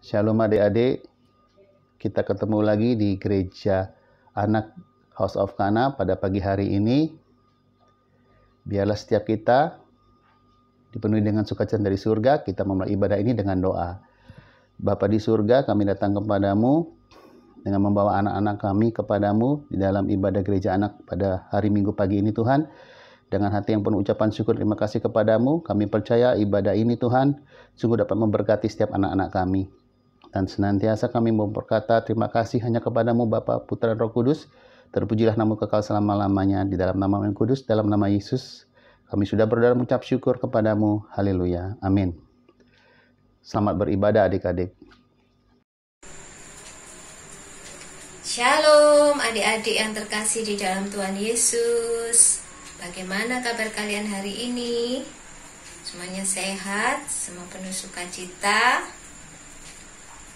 Shalom adik-adik, kita ketemu lagi di gereja anak House of Kana pada pagi hari ini. Biarlah setiap kita dipenuhi dengan sukacita dari surga. Kita memulai ibadah ini dengan doa. Bapa di surga, kami datang kepadamu dengan membawa anak-anak kami kepadamu di dalam ibadah gereja anak pada hari Minggu pagi ini Tuhan. Dengan hati yang penuh ucapan syukur terima kasih kepadamu, kami percaya ibadah ini Tuhan sungguh dapat memberkati setiap anak-anak kami. Dan senantiasa kami mau berkata terima kasih hanya kepadamu Bapa, Putra, dan Roh Kudus. Terpujilah nama kekal selama-lamanya di dalam nama yang kudus, dalam nama Yesus. Kami sudah berdoa dan mengucap syukur kepadamu. Haleluya. Amin. Selamat beribadah adik-adik. Shalom adik-adik yang terkasih di dalam Tuhan Yesus. Bagaimana kabar kalian hari ini? Semuanya sehat, semua penuh sukacita.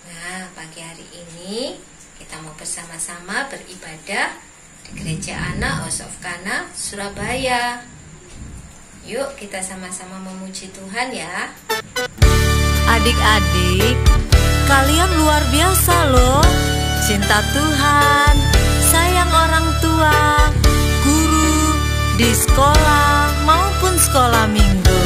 Nah, pagi hari ini kita mau bersama-sama beribadah di Gereja Anak House of Kana, Surabaya. Yuk kita sama-sama memuji Tuhan ya. Adik-adik, kalian luar biasa loh. Cinta Tuhan, sayang orang tua, guru di sekolah maupun sekolah minggu.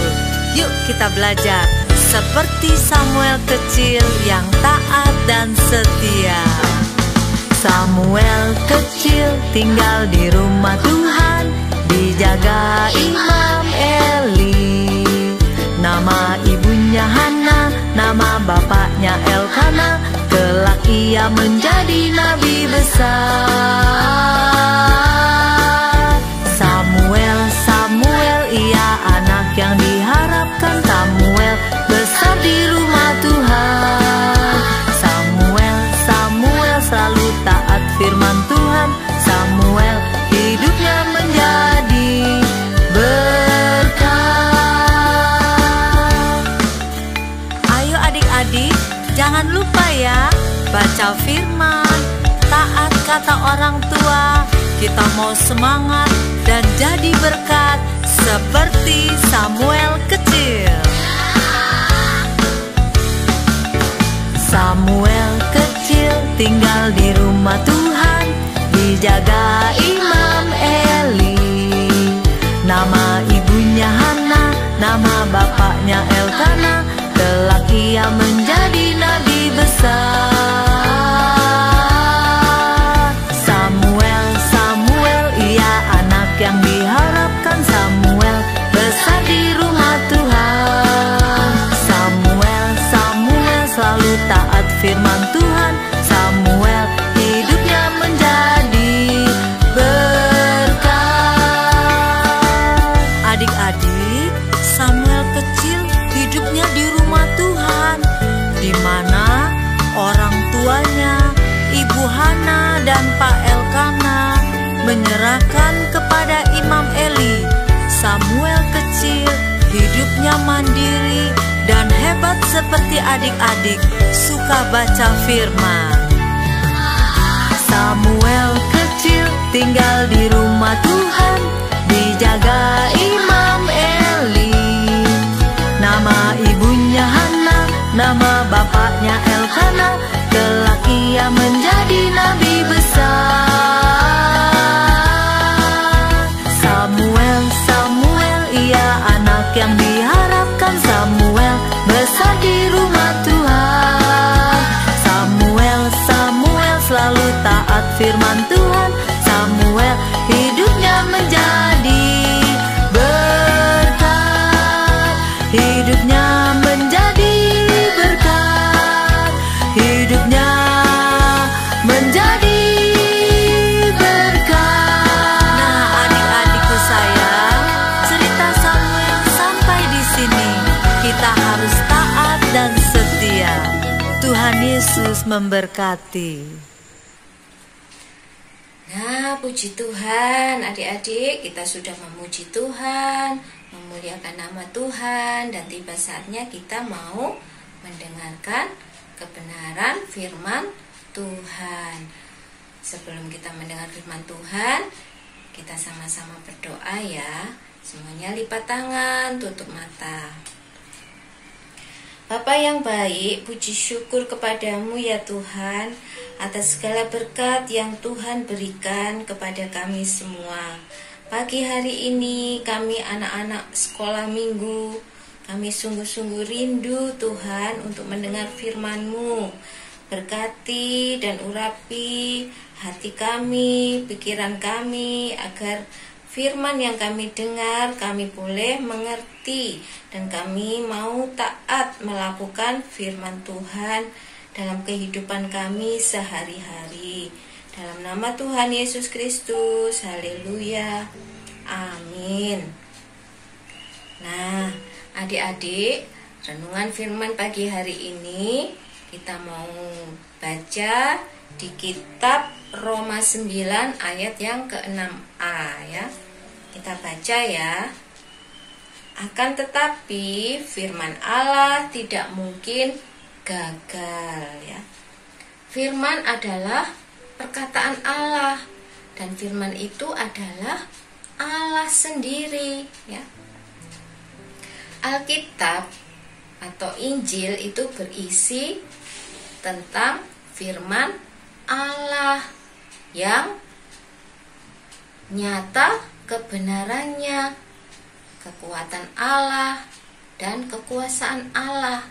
Yuk kita belajar seperti Samuel kecil yang taat dan setia. Samuel kecil tinggal di rumah Tuhan, dijaga Imam Eli. Nama ibunya Hana, nama bapaknya Elkana. Kelak ia menjadi nabi besar. Samuel, Samuel, ia anak yang diharapkan. Samuel besar di rumah Tuhan. Samuel, Samuel selalu taat firman Tuhan. Samuel hidupnya menjadi berkat. Ayo adik-adik, jangan lupa ya, baca firman, taat kata orang tua. Kita mau semangat dan jadi berkat seperti Samuel kecil. Samuel kecil tinggal di rumah Tuhan, dijaga Imam Eli. Nama ibunya Hana, nama bapaknya Elkana. Kelak ia menjadi nabi besar. Samuel, Samuel, ia anak yang diharapkan. Samuel besar di rumah Tuhan. Samuel, Samuel selalu taat firman Tuhan. Samuel hidupnya menjadi berkat. Adik-adik, Samuel kecil hidupnya di rumah Tuhan, di mana orang tuanya, Ibu Hana dan Pak Elkana, menyerahkan kepada Imam Eli. Samuel kecil hidupnya mandiri dan hebat seperti adik-adik, suka baca firman. Samuel kecil tinggal di rumah Tuhan, dijaga Imam Eli. Nama ibunya Hana, nama bapaknya Elkana. Kelak ia menjadi nabi besar. Samuel, Samuel, ia anak yang diharapkan. Samuel besar di rumah Tuhan. Samuel, Samuel selalu taat firman Tuhan. Samuel hidupnya menjadi berkat. Hidupnya menjadi berkat. Hidupnya menjadi berkat. Nah, adik-adikku sayang, cerita Samuel sampai di sini. Kita harus taat dan setia. Tuhan Yesus memberkati. Nah, puji Tuhan adik-adik, kita sudah memuji Tuhan, memuliakan nama Tuhan, dan tiba saatnya kita mau mendengarkan kebenaran firman Tuhan. Sebelum kita mendengar firman Tuhan, kita sama-sama berdoa ya. Semuanya lipat tangan, tutup mata. Bapa yang baik, puji syukur kepadamu ya Tuhan atas segala berkat yang Tuhan berikan kepada kami semua. Pagi hari ini kami anak-anak sekolah minggu, kami sungguh-sungguh rindu Tuhan untuk mendengar firman-Mu. Berkati dan urapi hati kami, pikiran kami, agar firman yang kami dengar, kami boleh mengerti dan kami mau taat melakukan firman Tuhan dalam kehidupan kami sehari-hari. Dalam nama Tuhan Yesus Kristus, haleluya, amin. Nah, adik-adik, renungan firman pagi hari ini kita mau baca di kitab Roma 9 ayat yang ke-6a ya. Kita baca ya. Akan tetapi firman Allah tidak mungkin gagal ya. Firman adalah perkataan Allah dan firman itu adalah Allah sendiri ya. Alkitab atau Injil itu berisi tentang firman Allah yang nyata kebenarannya, kekuatan Allah dan kekuasaan Allah.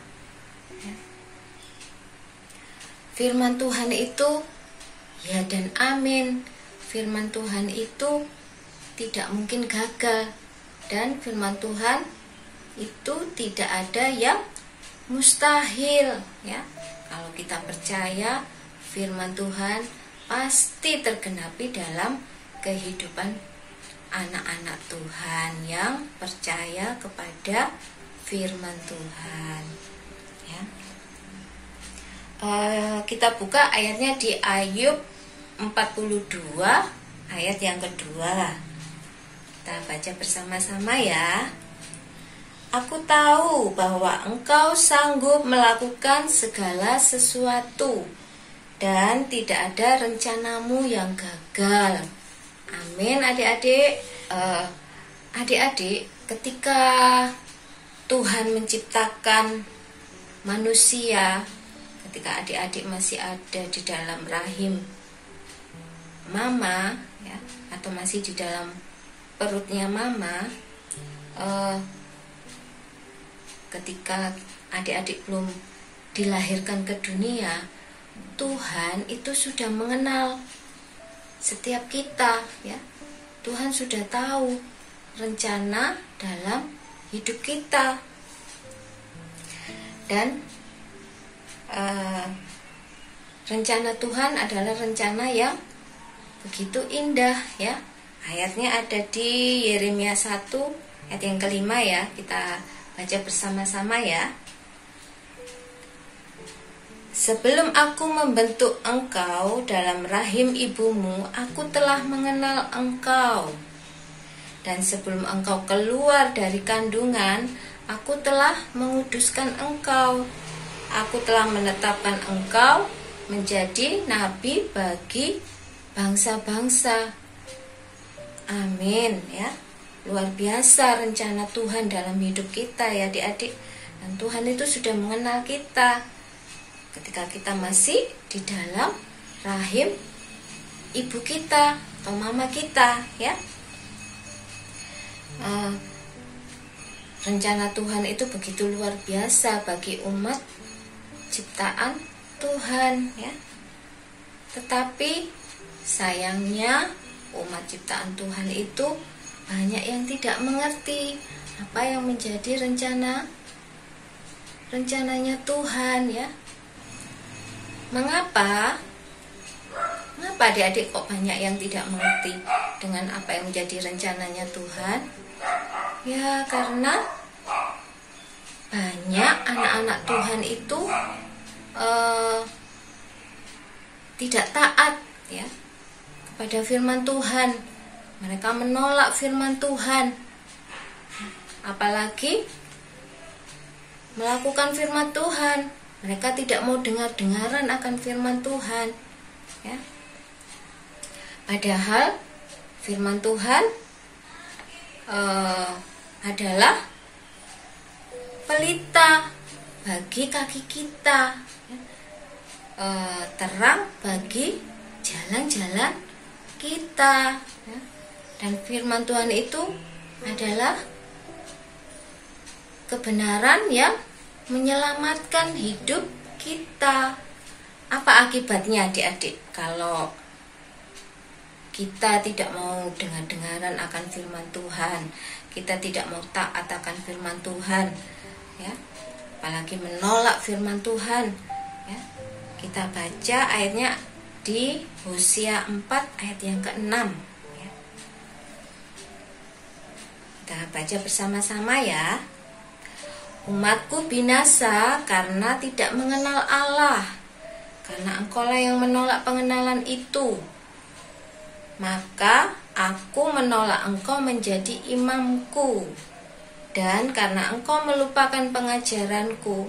Firman Tuhan itu ya dan amin. Firman Tuhan itu tidak mungkin gagal dan firman Tuhan itu tidak ada yang mustahil ya. Kalau kita percaya firman Tuhan pasti tergenapi dalam kehidupan anak-anak Tuhan yang percaya kepada firman Tuhan ya. Kita buka ayatnya di Ayub 42 ayat yang kedua. Kita baca bersama-sama ya. Aku tahu bahwa Engkau sanggup melakukan segala sesuatu dan tidak ada rencanamu yang gagal. Amin adik-adik. Adik-adik, ketika Tuhan menciptakan manusia, ketika adik-adik masih ada di dalam rahim mama ya, atau masih di dalam perutnya mama, ketika adik-adik belum dilahirkan ke dunia, Tuhan itu sudah mengenal setiap kita ya. Tuhan sudah tahu rencana dalam hidup kita. Dan rencana Tuhan adalah rencana yang begitu indah ya. Ayatnya ada di Yeremia 1 ayat yang kelima ya. Kita baca bersama-sama ya. Sebelum aku membentuk engkau dalam rahim ibumu, aku telah mengenal engkau. Dan sebelum engkau keluar dari kandungan, aku telah menguduskan engkau. Aku telah menetapkan engkau menjadi nabi bagi bangsa-bangsa. Amin ya. Luar biasa rencana Tuhan dalam hidup kita ya adik-adik. Dan Tuhan itu sudah mengenal kita ketika kita masih di dalam rahim ibu kita atau mama kita ya. Rencana Tuhan itu begitu luar biasa bagi umat ciptaan Tuhan ya. Tetapi sayangnya umat ciptaan Tuhan itu banyak yang tidak mengerti apa yang menjadi rencananya Tuhan ya. Mengapa adik-adik kok banyak yang tidak mengerti dengan apa yang menjadi rencananya Tuhan? Ya karena banyak anak-anak Tuhan itu tidak taat ya kepada firman Tuhan. Mereka menolak firman Tuhan, apalagi melakukan firman Tuhan. Mereka tidak mau dengar-dengaran akan firman Tuhan ya. Padahal firman Tuhan adalah pelita bagi kaki kita, terang bagi jalan-jalan kita. Dan firman Tuhan itu adalah kebenaran yang menyelamatkan hidup kita. Apa akibatnya adik-adik kalau kita tidak mau dengar-dengaran akan firman Tuhan, kita tidak mau taat akan firman Tuhan, ya, apalagi menolak firman Tuhan, ya. Kita baca ayatnya di Hosea 4 ayat yang ke-6, ya. Kita baca bersama-sama ya. Umatku binasa karena tidak mengenal Allah, karena engkaulah yang menolak pengenalan itu. Maka aku menolak engkau menjadi imamku, dan karena engkau melupakan pengajaranku,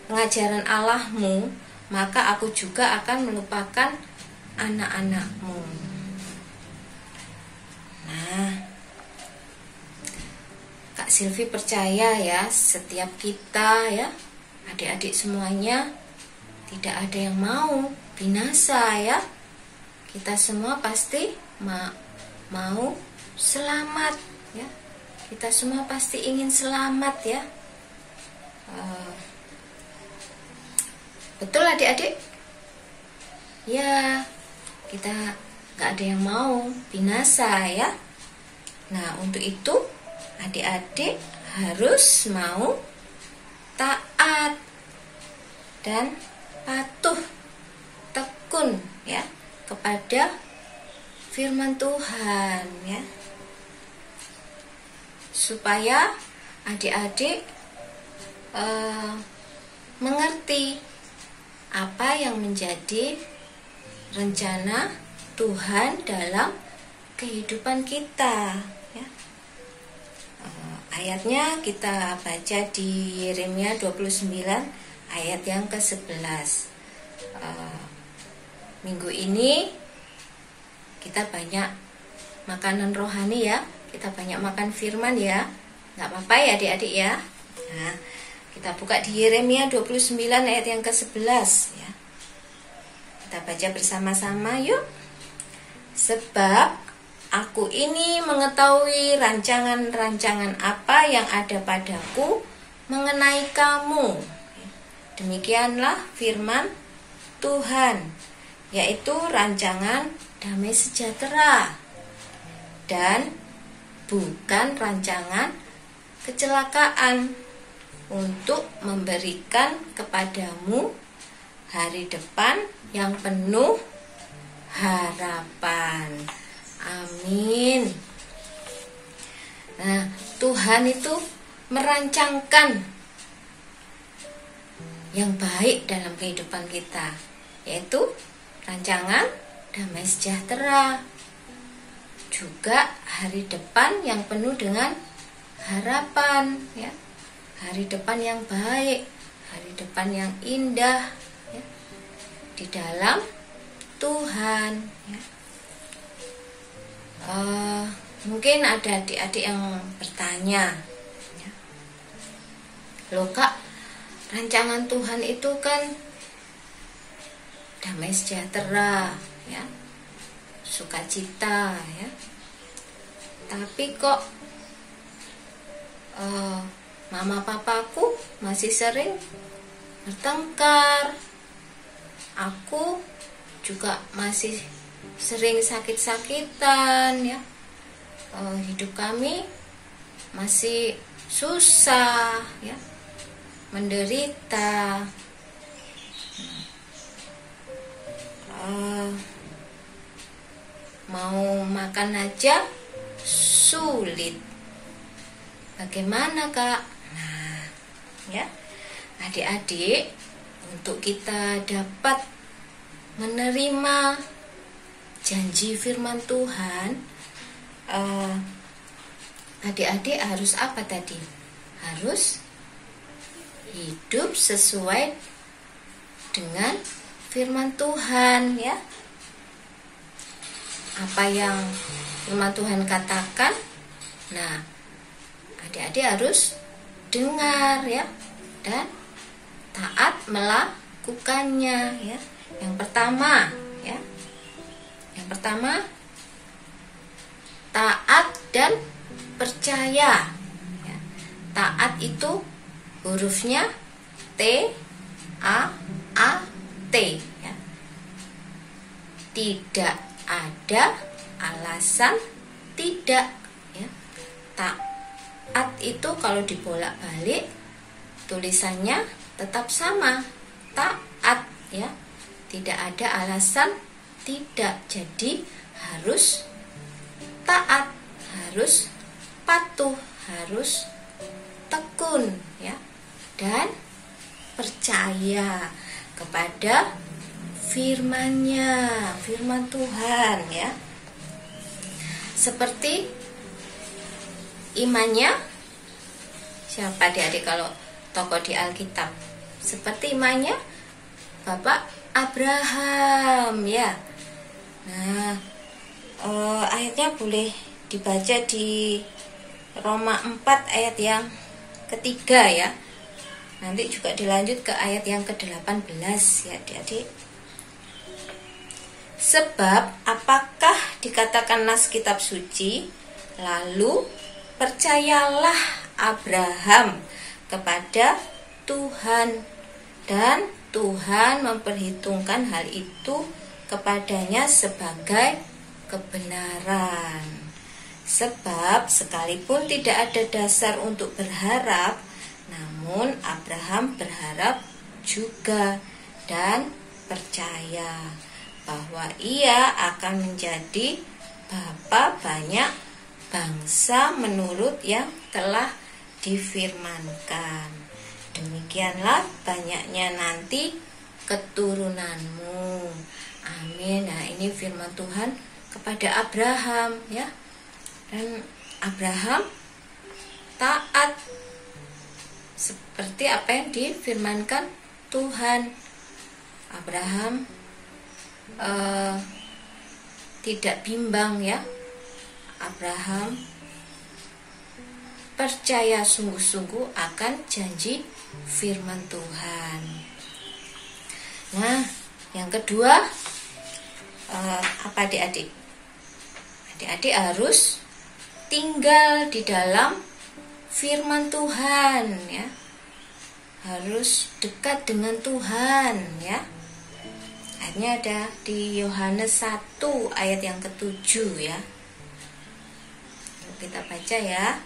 pengajaran Allahmu, maka aku juga akan melupakan anak-anakmu. Nah, Kak Silvi percaya ya, setiap kita ya, adik-adik semuanya, tidak ada yang mau binasa ya. Kita semua pasti mau selamat ya. Kita semua pasti ingin selamat ya. Betul adik-adik? Ya, kita gak ada yang mau binasa ya. Nah, untuk itu adik-adik harus mau taat dan patuh, tekun ya kepada firman Tuhan ya, supaya adik-adik mengerti apa yang menjadi rencana Tuhan dalam kehidupan kita ya. Ayatnya kita baca di Yeremia 29 ayat yang ke-11. Minggu ini kita banyak makanan rohani ya, kita banyak makan firman ya, nggak apa-apa ya adik-adik ya. Nah, kita buka di Yeremia 29 ayat yang ke-11 ya. Kita baca bersama-sama yuk. Sebab aku ini mengetahui rancangan-rancangan apa yang ada padaku mengenai kamu. Demikianlah firman Tuhan, yaitu rancangan damai sejahtera dan bukan rancangan kecelakaan, untuk memberikan kepadamu hari depan yang penuh harapan. Amin. Nah, Tuhan itu merancangkan yang baik dalam kehidupan kita, yaitu rancangan damai sejahtera, juga hari depan yang penuh dengan harapan ya, hari depan yang baik, hari depan yang indah ya, di dalam Tuhan ya. Mungkin ada adik-adik yang bertanya ya, loh Kak, rancangan Tuhan itu kan damai sejahtera ya, sukacita ya, tapi kok mama papaku masih sering bertengkar, aku juga masih sering sakit-sakitan ya, hidup kami masih susah ya, menderita, mau makan aja sulit. Bagaimana Kak? Nah, ya, adik-adik, untuk kita dapat menerima janji firman Tuhan, adik-adik harus apa tadi? Harus hidup sesuai dengan firman Tuhan ya. Apa yang firman Tuhan katakan, nah adik-adik harus dengar ya, dan taat melakukannya, ya. Yang pertama, ya. Yang pertama, taat dan percaya. Ya. Taat itu hurufnya T A A T, ya. Tidak ada alasan tidak, ya. Taat itu kalau dibolak-balik tulisannya tetap sama, taat, ya. Tidak ada alasan tidak. Jadi harus taat, harus patuh, harus tekun, ya. Dan percaya kepada firman-Nya, firman Tuhan, ya. Seperti imannya siapa adik-adik kalau tokoh di Alkitab? Seperti imannya Bapak Abraham, ya. Nah, ayatnya boleh dibaca di Roma 4 ayat yang ketiga, ya. Nanti juga dilanjut ke ayat yang ke-18, ya adik-adik. Sebab apakah dikatakan nas kitab suci, lalu percayalah Abraham kepada Tuhan, dan Tuhan memperhitungkan hal itu kepadanya sebagai kebenaran. Sebab sekalipun tidak ada dasar untuk berharap, namun Abraham berharap juga dan percaya bahwa ia akan menjadi bapa banyak bangsa menurut yang telah difirmankan. Demikianlah banyaknya nanti keturunanmu. Amin. Nah, ini firman Tuhan kepada Abraham, ya. Dan Abraham taat seperti apa yang difirmankan Tuhan. Abraham tidak bimbang, ya. Abraham percaya sungguh-sungguh akan janji firman Tuhan. Nah, yang kedua, apa adik-adik? Adik-adik harus tinggal di dalam firman Tuhan, ya. Harus dekat dengan Tuhan, ya. Ayatnya ada di Yohanes 1 ayat yang ke-7, ya. Kita baca, ya.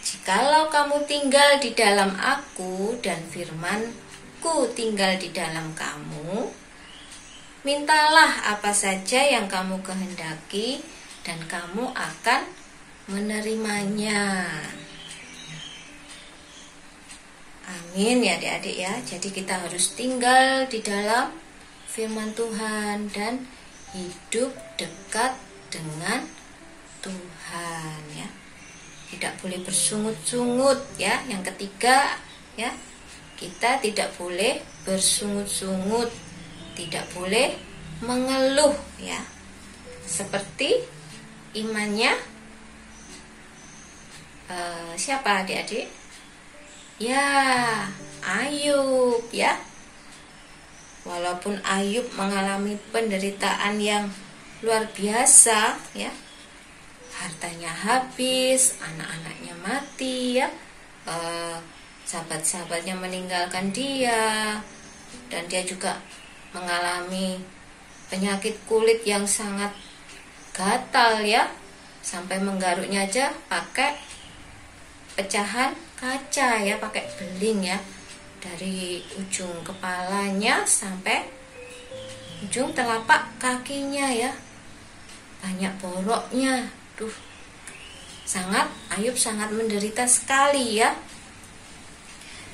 Jikalau kamu tinggal di dalam aku dan firman-Ku tinggal di dalam kamu, mintalah apa saja yang kamu kehendaki dan kamu akan menerimanya. Amin, ya adik-adik, ya. Jadi kita harus tinggal di dalam firman Tuhan dan hidup dekat dengan Tuhan, ya. Tidak boleh bersungut-sungut, ya. Yang ketiga, ya, kita tidak boleh bersungut-sungut, tidak boleh mengeluh, ya. Seperti imannya siapa adik-adik? Ya, Ayub, ya. Walaupun Ayub mengalami penderitaan yang luar biasa, ya. Hartanya habis, anak-anaknya mati, ya. Sahabat-sahabatnya meninggalkan dia, dan dia juga mengalami penyakit kulit yang sangat gatal, ya. Sampai menggaruknya aja pakai pecahan kaca, ya, pakai beling, ya. Dari ujung kepalanya sampai ujung telapak kakinya, ya. Banyak boroknya. Ayub sangat menderita sekali, ya.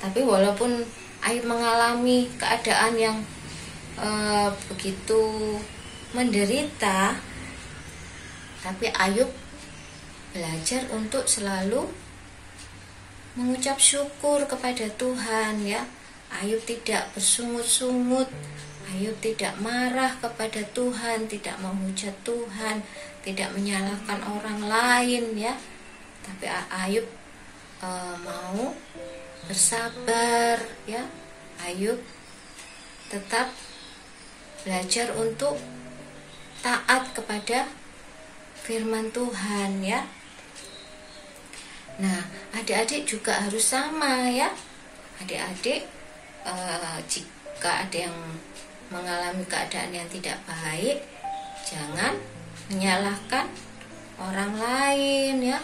Tapi walaupun Ayub mengalami keadaan yang begitu menderita, tapi Ayub belajar untuk selalu mengucap syukur kepada Tuhan, ya. Ayub tidak bersungut-sungut, Ayub tidak marah kepada Tuhan, tidak menghujat Tuhan, tidak menyalahkan orang lain, ya. Tapi Ayub mau bersabar ya. Ayub tetap belajar untuk taat kepada firman Tuhan ya. Nah, adik-adik juga harus sama ya. Adik-adik jika ada yang mengalami keadaan yang tidak baik, jangan menyalahkan orang lain ya,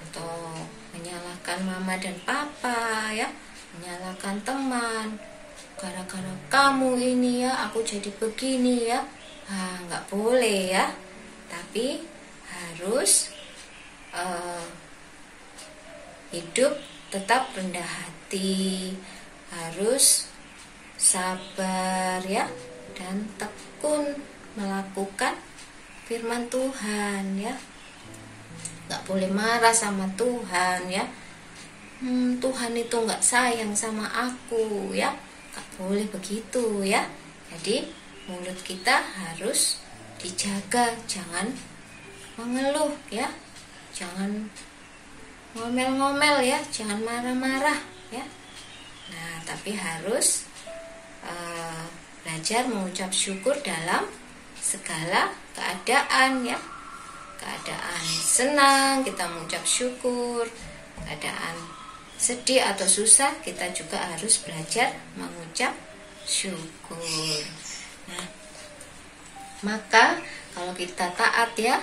atau menyalahkan mama dan papa ya, menyalahkan teman, gara-gara kamu ini ya aku jadi begini ya. Nggak boleh ya, tapi harus hidup tetap rendah hati, harus sabar ya, dan tekun melakukan firman Tuhan ya. Nggak boleh marah sama Tuhan ya. Tuhan itu nggak sayang sama aku ya. Nggak boleh begitu ya. Jadi mulut kita harus dijaga, jangan mengeluh ya, jangan ngomel-ngomel ya, jangan marah-marah ya. Nah, tapi harus belajar mengucap syukur dalam segala keadaan ya. Keadaan senang kita mengucap syukur, keadaan sedih atau susah kita juga harus belajar mengucap syukur. Nah, maka kalau kita taat ya,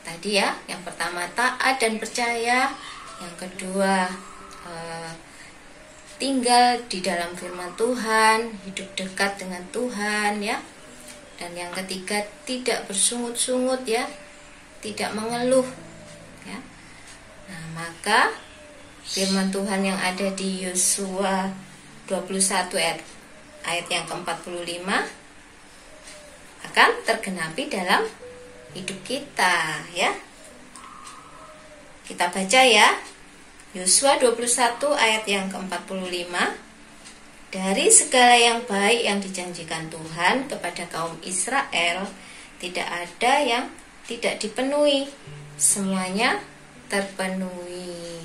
tadi ya, yang pertama taat dan percaya, yang kedua tinggal di dalam firman Tuhan, hidup dekat dengan Tuhan ya, dan yang ketiga tidak bersungut-sungut ya, tidak mengeluh ya. Nah, maka firman Tuhan yang ada di Yosua 21 ayat yang ke-45 akan tergenapi dalam hidup kita ya. Kita baca ya. Yosua 21 ayat yang ke-45. Dari segala yang baik yang dijanjikan Tuhan kepada kaum Israel, tidak ada yang tidak dipenuhi. Semuanya terpenuhi.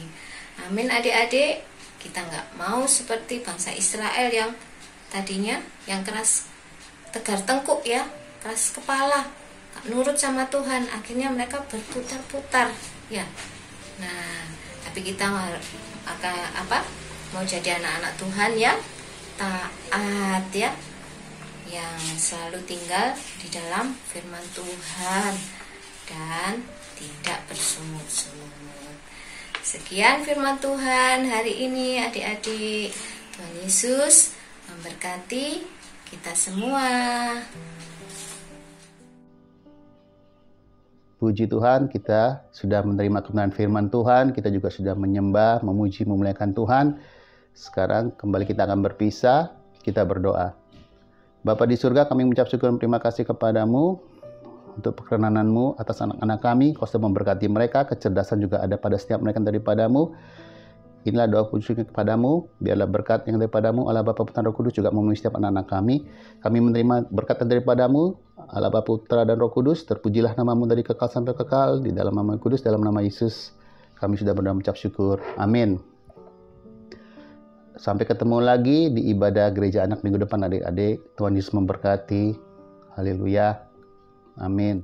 Amin adik-adik. Kita nggak mau seperti bangsa Israel yang tadinya yang keras, tegar tengkuk ya, keras kepala, nggak nurut sama Tuhan, akhirnya mereka berputar-putar ya. Nah, tapi kita akan mau jadi anak-anak Tuhan yang taat ya, yang selalu tinggal di dalam firman Tuhan dan tidak bersungut-sungut. Sekian firman Tuhan hari ini adik-adik. Tuhan Yesus memberkati kita semua. Puji Tuhan, kita sudah menerima kebenaran firman Tuhan, kita juga sudah menyembah, memuji, memuliakan Tuhan. Sekarang kembali kita akan berpisah, kita berdoa. Bapa di surga, kami mengucap syukur dan terima kasih kepadamu untuk perkenanan-Mu atas anak-anak kami. Kau sudah memberkati mereka, kecerdasan juga ada pada setiap mereka daripadamu. Inilah doa puji kepadamu, biarlah berkat yang daripadamu, Allah Bapa Putra dan Roh Kudus juga memenuhi setiap anak-anak kami. Kami menerima berkat daripadamu, Allah Bapa Putra dan Roh Kudus. Terpujilah namamu dari kekal sampai kekal, di dalam nama Kudus, dalam nama Yesus. Kami sudah berdoa mengucap syukur. Amin. Sampai ketemu lagi di ibadah gereja anak minggu depan adik-adik. Tuhan Yesus memberkati. Haleluya. Amin.